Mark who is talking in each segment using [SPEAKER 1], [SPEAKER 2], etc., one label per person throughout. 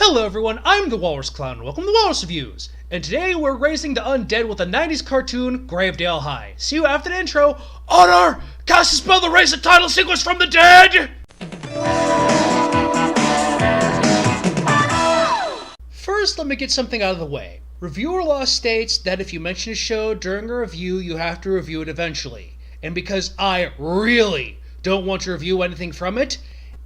[SPEAKER 1] Hello everyone, I'm the Walrus Clown, and welcome to Walrus Reviews. And today we're raising the undead with the 90s cartoon, Gravedale High. See you after the intro. Honor! Cast a spell to raise the title sequence from the dead! First, let me get something out of the way. Reviewer law states that if you mention a show during a review, you have to review it eventually. And because I really don't want to review anything from it,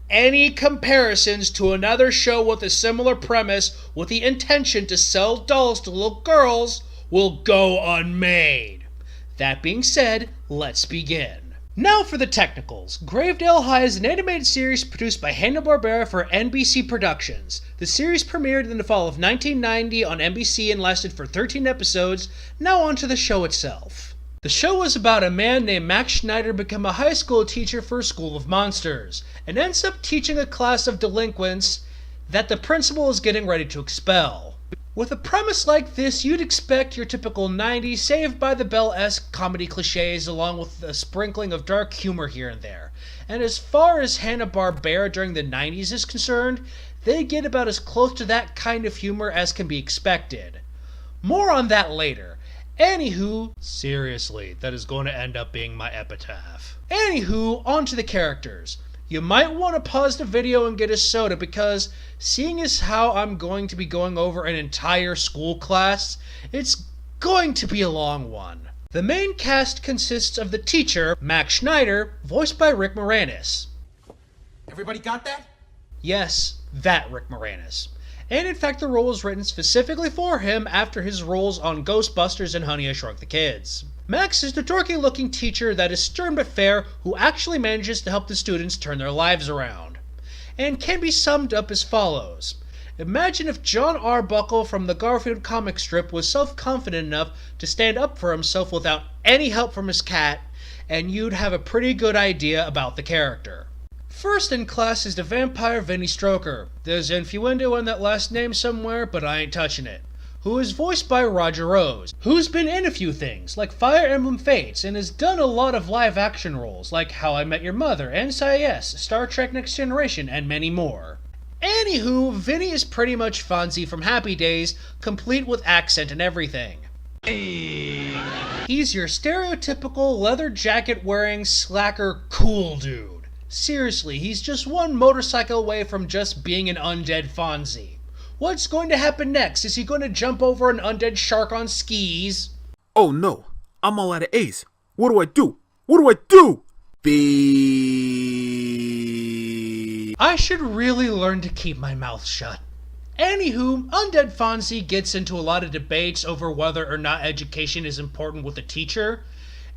[SPEAKER 1] any comparisons to another show with a similar premise with the intention to sell dolls to little girls will go unmade. That being said, let's begin. Now for the technicals. Gravedale High is an animated series produced by Hanna-Barbera for NBC Productions. The series premiered in the fall of 1990 on NBC and lasted for 13 episodes. Now on to the show itself. The show was about a man named Max Schneider become a high school teacher for a school of monsters, and ends up teaching a class of delinquents that the principal is getting ready to expel. With a premise like this, you'd expect your typical 90s Saved by the Bell-esque comedy cliches along with a sprinkling of dark humor here and there. And as far as Hanna-Barbera during the 90s is concerned, they get about as close to that kind of humor as can be expected. More on that later. Anywho, seriously, that is going to end up being my epitaph. Anywho, on to the characters. You might want to pause the video and get a soda because, seeing as how I'm going to be going over an entire school class, it's going to be a long one. The main cast consists of the teacher, Max Schneider, voiced by Rick Moranis.
[SPEAKER 2] Everybody got that?
[SPEAKER 1] Yes, that Rick Moranis. And in fact, the role was written specifically for him after his roles on Ghostbusters and Honey, I Shrunk the Kids. Max is the dorky-looking teacher that is stern but fair, who actually manages to help the students turn their lives around. And can be summed up as follows. Imagine if John Arbuckle from the Garfield comic strip was self-confident enough to stand up for himself without any help from his cat, and you'd have a pretty good idea about the character. First in class is the vampire Vinnie Stroker. There's innuendo in that last name somewhere, but I ain't touching it. Who is voiced by Roger Rose, who's been in a few things, like Fire Emblem Fates, and has done a lot of live-action roles, like How I Met Your Mother, NCIS, Star Trek Next Generation, and many more. Anywho, Vinnie is pretty much Fonzie from Happy Days, complete with accent and everything.
[SPEAKER 2] Hey.
[SPEAKER 1] He's your stereotypical leather jacket-wearing, slacker, cool dude. Seriously, he's just one motorcycle away from just being an undead Fonzie. What's going to happen next? Is he going to jump over an undead shark on skis?
[SPEAKER 3] Oh no, I'm all out of A's. What do I do? What do I do? B.
[SPEAKER 1] I should really learn to keep my mouth shut. Anywho, Undead Fonzie gets into a lot of debates over whether or not education is important with a teacher,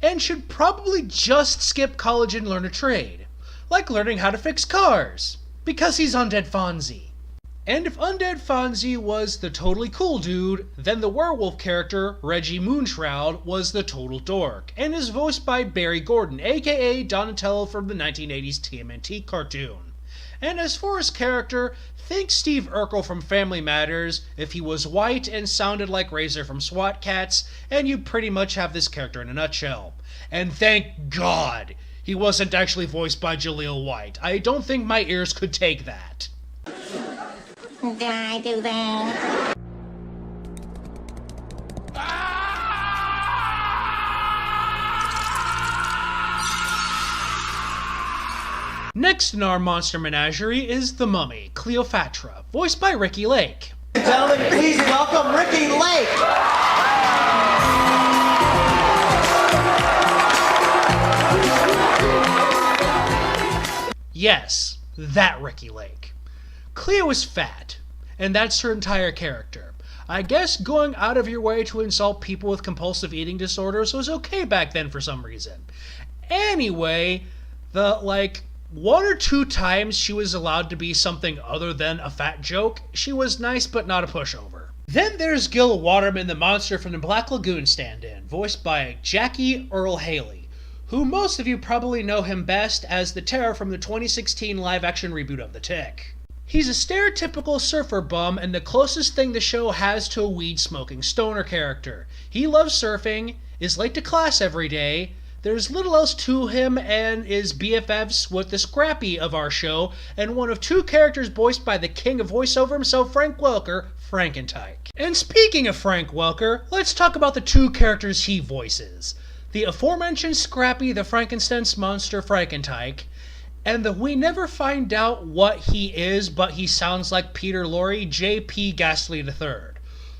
[SPEAKER 1] and should probably just skip college and learn a trade. Like learning how to fix cars, because he's Undead Fonzie. And if Undead Fonzie was the totally cool dude, then the werewolf character, Reggie Moonshroud, was the total dork, and is voiced by Barry Gordon, aka Donatello from the 1980s TMNT cartoon. And as for his character, think Steve Urkel from Family Matters if he was white and sounded like Razor from SWAT Cats, and you pretty much have this character in a nutshell. And thank God he wasn't actually voiced by Jaleel White. I don't think my ears could take that.
[SPEAKER 4] Did I do that?
[SPEAKER 1] Next in our monster menagerie is the Mummy, Cleopatra, voiced by Ricky Lake.
[SPEAKER 2] Gentlemen, please welcome Ricky Lake.
[SPEAKER 1] Yes, that Ricky Lake. Cleo is fat, and that's her entire character. I guess going out of your way to insult people with compulsive eating disorders was okay back then for some reason. Anyway, the, one or two times she was allowed to be something other than a fat joke, she was nice but not a pushover. Then there's Gil Waterman, the monster from the Black Lagoon stand-in, voiced by Jackie Earle Haley, who most of you probably know him best as the Terror from the 2016 live-action reboot of The Tick. He's a stereotypical surfer bum and the closest thing the show has to a weed-smoking stoner character. He loves surfing, is late to class every day, There's little else to him and is BFFs with the Scrappy of our show, and one of two characters voiced by the king of voiceover himself, Frank Welker, Frankentyke. And speaking of Frank Welker, let's talk about the two characters he voices. The aforementioned Scrappy the Frankenstein's monster Frankentyke, and the we never find out what he is but he sounds like Peter Lorre, J.P. Ghastly III.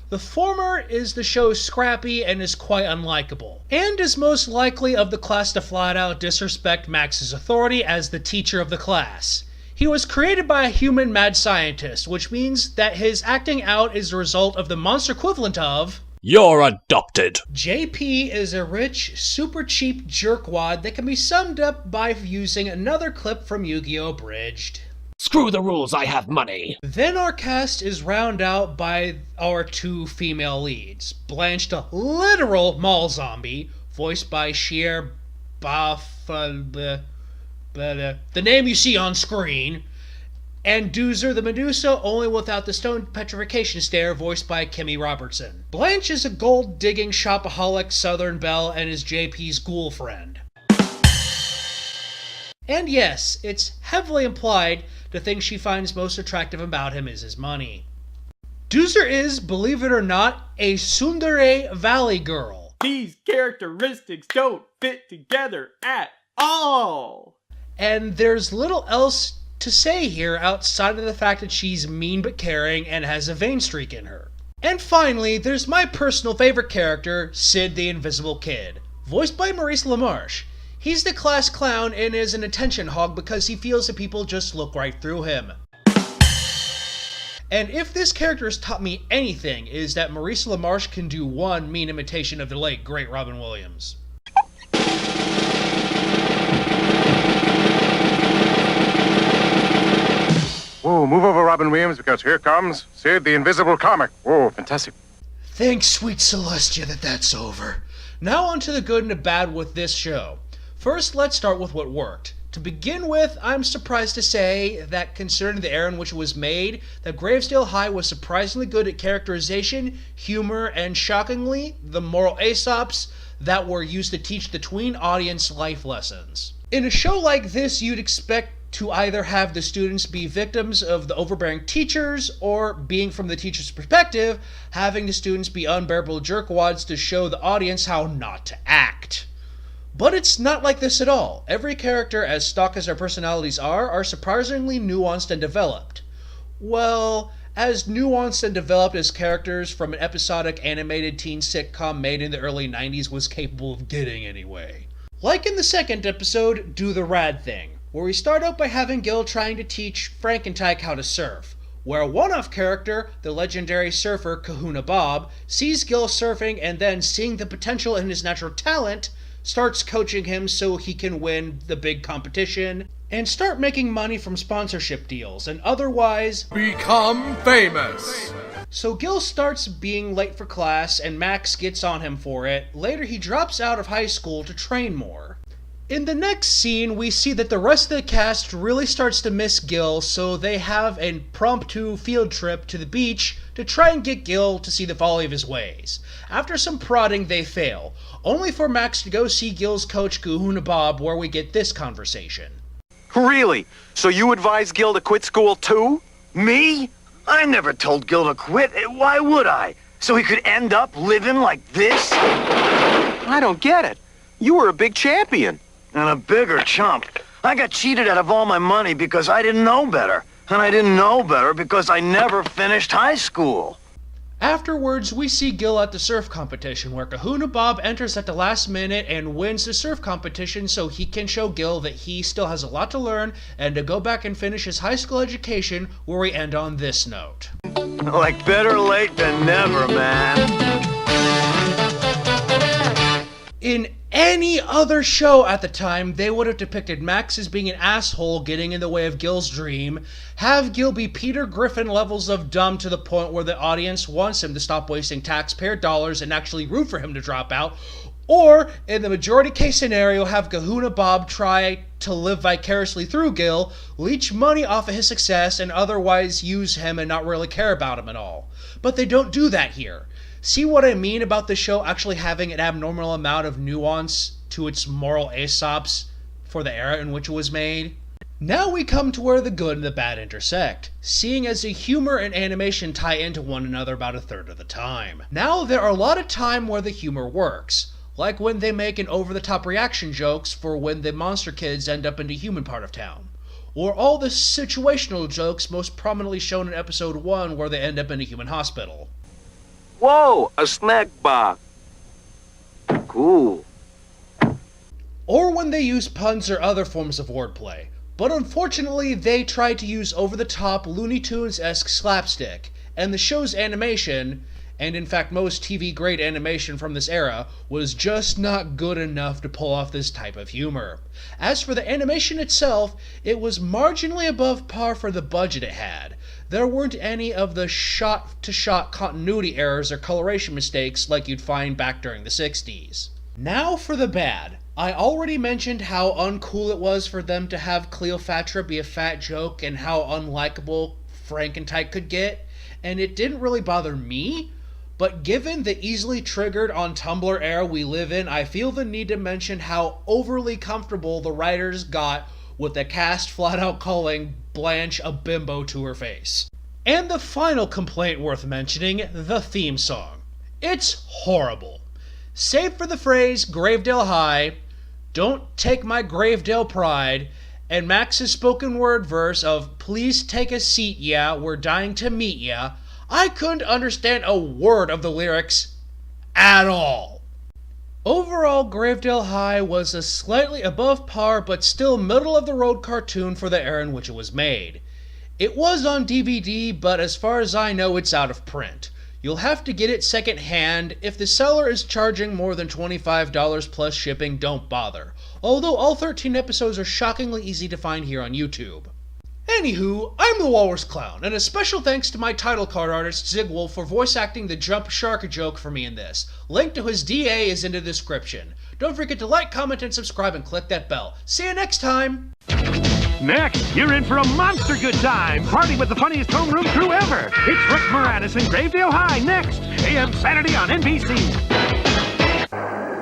[SPEAKER 1] The former is the show's Scrappy and is quite unlikable, and is most likely of the class to flat out disrespect Max's authority as the teacher of the class. He was created by a human mad scientist, which means that his acting out is the result of the monster equivalent of
[SPEAKER 5] You're adopted.
[SPEAKER 1] JP is a rich, super cheap jerkwad that can be summed up by using another clip from Yu-Gi-Oh! Abridged.
[SPEAKER 5] Screw the rules, I have money.
[SPEAKER 1] Then our cast is rounded out by our two female leads. Blanche the literal mall zombie, voiced by Sheer the name you see on screen, and Doozer the Medusa, only without the stone petrification stare, voiced by Kimmy Robertson. Blanche is a gold-digging shopaholic Southern belle and is JP's ghoul friend. And yes, it's heavily implied the thing she finds most attractive about him is his money. Doozer is, believe it or not, a tsundere valley girl.
[SPEAKER 6] These characteristics don't fit together at all.
[SPEAKER 1] And there's little else to say here outside of the fact that she's mean but caring and has a vein streak in her. And finally, there's my personal favorite character, Sid the Invisible Kid, voiced by Maurice LaMarche. He's the class clown and is an attention hog because he feels that people just look right through him. And if this character has taught me anything, is that Maurice LaMarche can do one mean imitation of the late, great Robin Williams.
[SPEAKER 7] Whoa, move over, Robin Williams, because here comes Sid the Invisible Comic. Whoa, fantastic.
[SPEAKER 1] Thanks, sweet Celestia, that's over. Now on to the good and the bad with this show. First, let's start with what worked. To begin with, I'm surprised to say that considering the era in which it was made, that Gravedale High was surprisingly good at characterization, humor, and shockingly, the moral aesops that were used to teach the tween audience life lessons. In a show like this, you'd expect to either have the students be victims of the overbearing teachers, or, being from the teacher's perspective, having the students be unbearable jerkwads to show the audience how not to act. But it's not like this at all. Every character, as stock as their personalities are surprisingly nuanced and developed. Well, as nuanced and developed as characters from an episodic animated teen sitcom made in the early 90s was capable of getting anyway. Like in the second episode, Do the Rad Thing, where we start out by having Gil trying to teach Frankentyke how to surf, where a one-off character, the legendary surfer Kahuna Bob, sees Gil surfing and then, seeing the potential in his natural talent, starts coaching him so he can win the big competition and start making money from sponsorship deals and otherwise
[SPEAKER 3] Become famous.
[SPEAKER 1] So Gil starts being late for class and Max gets on him for it. Later he drops out of high school to train more. In the next scene, we see that the rest of the cast really starts to miss Gil, so they have an impromptu field trip to the beach to try and get Gil to see the folly of his ways. After some prodding, they fail, only for Max to go see Gil's coach Kahuna Bob, where we get this conversation.
[SPEAKER 8] Really? So you advise Gil to quit school too? Me? I never told Gil to quit. Why would I? So he could end up living like this? I don't get it. You were a big champion. And a bigger chump. I got cheated out of all my money because I didn't know better. And I didn't know better because I never finished high school.
[SPEAKER 1] Afterwards, we see Gil at the surf competition, where Kahuna Bob enters at the last minute and wins the surf competition so he can show Gil that he still has a lot to learn and to go back and finish his high school education, where we end on this note.
[SPEAKER 8] Like better late than never, man.
[SPEAKER 1] In any other show at the time, they would have depicted Max as being an asshole getting in the way of Gil's dream, have Gil be Peter Griffin levels of dumb to the point where the audience wants him to stop wasting taxpayer dollars and actually root for him to drop out, or, in the majority case scenario, have Kahuna Bob try to live vicariously through Gil, leech money off of his success, and otherwise use him and not really care about him at all. But they don't do that here. See what I mean about the show actually having an abnormal amount of nuance to its moral Aesops for the era in which it was made. Now we come to where the good and the bad intersect, seeing as the humor and animation tie into one another about a third of the time. Now there are a lot of time where the humor works, like when they make an over-the-top reaction jokes for when the monster kids end up in the human part of town, or all the situational jokes most prominently shown in episode 1 where they end up in a human hospital.
[SPEAKER 8] Whoa, a snack bar. Cool.
[SPEAKER 1] Or when they use puns or other forms of wordplay. But unfortunately, they tried to use over-the-top Looney Tunes-esque slapstick, and the show's animation, and in fact most TV-grade animation from this era, was just not good enough to pull off this type of humor. As for the animation itself, it was marginally above par for the budget it had. There weren't any of the shot-to-shot continuity errors or coloration mistakes like you'd find back during the 60s. Now for the bad. I already mentioned how uncool it was for them to have Cleopatra be a fat joke and how unlikable Frankentyke could get, and it didn't really bother me, but given the easily triggered on Tumblr era we live in, I feel the need to mention how overly comfortable the writers got with the cast flat out calling Blanche a bimbo to her face. And the final complaint worth mentioning, the theme song. It's horrible. Save for the phrase Gravedale High, don't take my Gravedale pride, and Max's spoken word verse of please take a seat, yeah, we're dying to meet ya, I couldn't understand a word of the lyrics at all. Overall, Gravedale High was a slightly above par but still middle of the road cartoon for the era in which it was made. It was on DVD, but as far as I know, it's out of print. You'll have to get it second hand. If the seller is charging more than $25 plus shipping, don't bother. Although all 13 episodes are shockingly easy to find here on YouTube. Anywho, I'm the Walrus Clown, and a special thanks to my title card artist Zigwolf for voice acting the jump shark joke for me in this. Link to his DA is in the description. Don't forget to like, comment, and subscribe, and click that bell. See you next time!
[SPEAKER 9] Next, you're in for a monster good time. Party with the funniest homeroom crew ever. It's Rick Moranis and Gravedale High next. AM Saturday on NBC.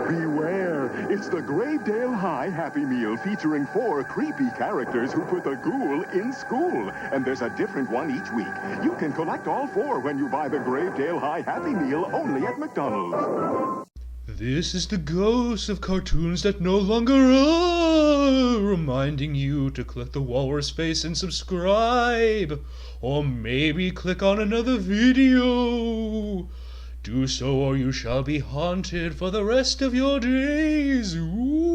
[SPEAKER 10] Beware, it's the Gravedale High Happy Meal featuring 4 creepy characters who put the ghoul in school. And there's a different one each week. You can collect all 4 when you buy the Gravedale High Happy Meal only at McDonald's.
[SPEAKER 1] This is the ghost of cartoons that no longer are, reminding you to click the walrus face and subscribe, or maybe click on another video. Do so or you shall be haunted for the rest of your days. Ooh.